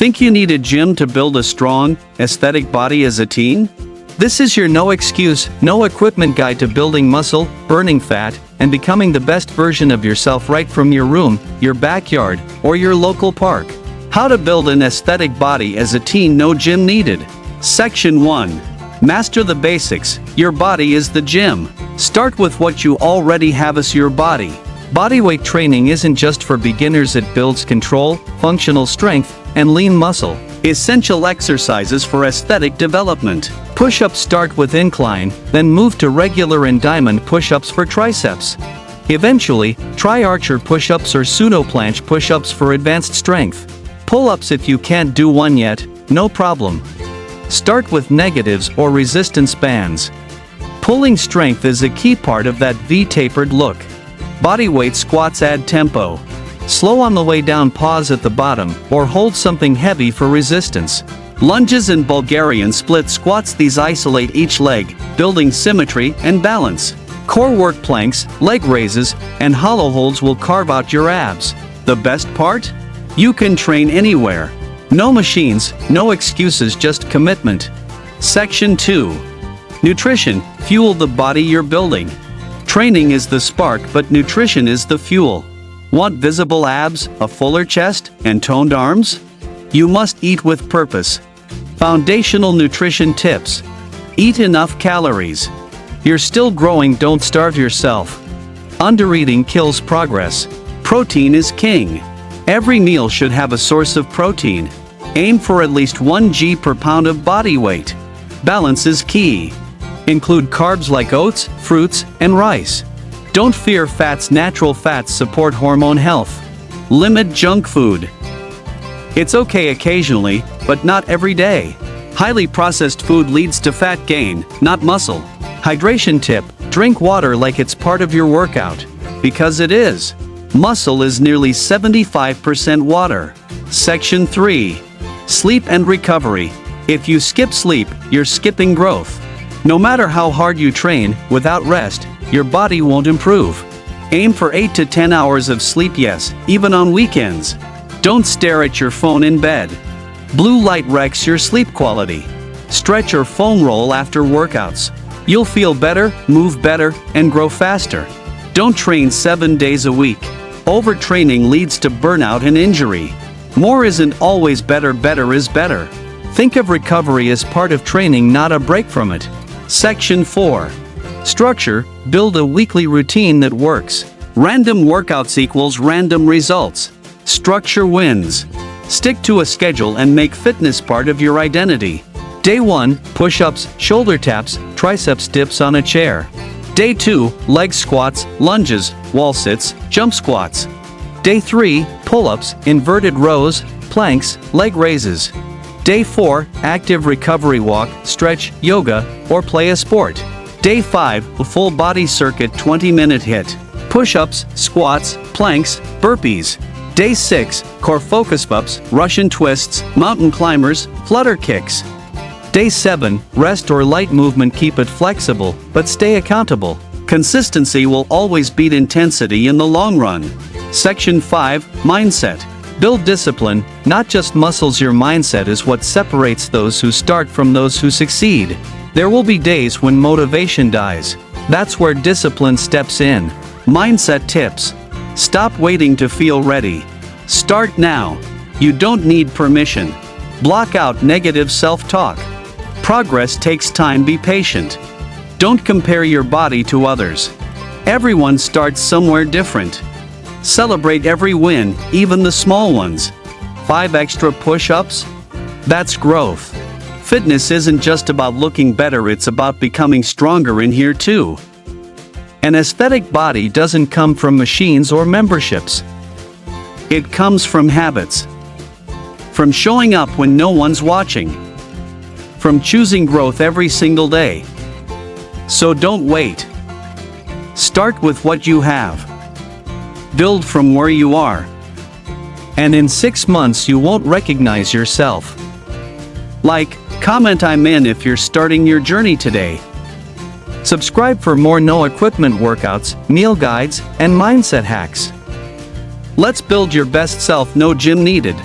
Think you need a gym to build a strong, aesthetic body as a teen? This is your no excuse, no equipment guide to building muscle, burning fat, and becoming the best version of yourself right from your room, your backyard, or your local park. How to build an aesthetic body as a teen, no gym needed. Section 1. Master the basics. Your body is the gym. Start with what you already have as your body. Bodyweight training isn't just for beginners, it builds control, functional strength, and lean muscle. Essential exercises for aesthetic development. Push-ups start with incline, then move to regular and diamond push-ups for triceps. Eventually, try archer push-ups or pseudo planche push-ups for advanced strength. Pull-ups if you can't do one yet, no problem. Start with negatives or resistance bands. Pulling strength is a key part of that V-tapered look. Bodyweight squats add tempo. Slow on the way down, pause at the bottom, or hold something heavy for resistance. Lunges and Bulgarian split squats, these isolate each leg, building symmetry and balance. Core work planks, leg raises, and hollow holds will carve out your abs. The best part? You can train anywhere. No machines, no excuses, just commitment. Section 2. Nutrition. Fuel the body you're building. Training is the spark, but nutrition is the fuel. Want visible abs, a fuller chest, and toned arms? You must eat with purpose. Foundational nutrition tips. Eat enough calories. You're still growing, don't starve yourself. Undereating kills progress. Protein is king. Every meal should have a source of protein. Aim for at least 1 g per pound of body weight. Balance is key. Include carbs like oats, fruits, and rice. Don't fear fats, natural fats support hormone health. Limit junk food. It's okay occasionally, but not every day. Highly processed food leads to fat gain, not muscle. Hydration tip: drink water like it's part of your workout. Because it is. Muscle is nearly 75% water. Section 3. Sleep and recovery. If you skip sleep, you're skipping growth. No matter how hard you train, without rest, your body won't improve. Aim for 8 to 10 hours of sleep, yes, even on weekends. Don't stare at your phone in bed. Blue light wrecks your sleep quality. Stretch or foam roll after workouts. You'll feel better, move better, and grow faster. Don't train 7 days a week. Overtraining leads to burnout and injury. More isn't always better, better is better. Think of recovery as part of training, not a break from it. Section 4. Structure. Build a weekly routine that works. Random workouts equals random results. Structure wins. Stick to a schedule and make fitness part of your identity. Day 1, push-ups, shoulder taps, triceps dips on a chair. Day 2, leg squats, lunges, wall sits, jump squats. Day 3, pull-ups, inverted rows, planks, leg raises. Day 4, active recovery walk, stretch, yoga, or play a sport. Day 5, a full body circuit 20-minute hit. Push-ups, squats, planks, burpees. Day 6, core focus ups, Russian twists, mountain climbers, flutter kicks. Day 7, rest or light movement, keep it flexible, but stay accountable. Consistency will always beat intensity in the long run. Section 5, mindset. Build discipline, not just muscles. Your mindset is what separates those who start from those who succeed. There will be days when motivation dies. That's where discipline steps in. Mindset tips. Stop waiting to feel ready. Start now. You don't need permission. Block out negative self-talk. Progress takes time, be patient. Don't compare your body to others. Everyone starts somewhere different. Celebrate every win, even the small ones. 5 extra push-ups? That's growth. Fitness isn't just about looking better, it's about becoming stronger in here too. An aesthetic body doesn't come from machines or memberships. It comes from habits. From showing up when no one's watching. From choosing growth every single day. So don't wait. Start with what you have. Build from where you are. And in 6 months you won't recognize yourself. Like, comment I'm in if you're starting your journey today. Subscribe for more no equipment workouts, meal guides, and mindset hacks. Let's build your best self, no gym needed.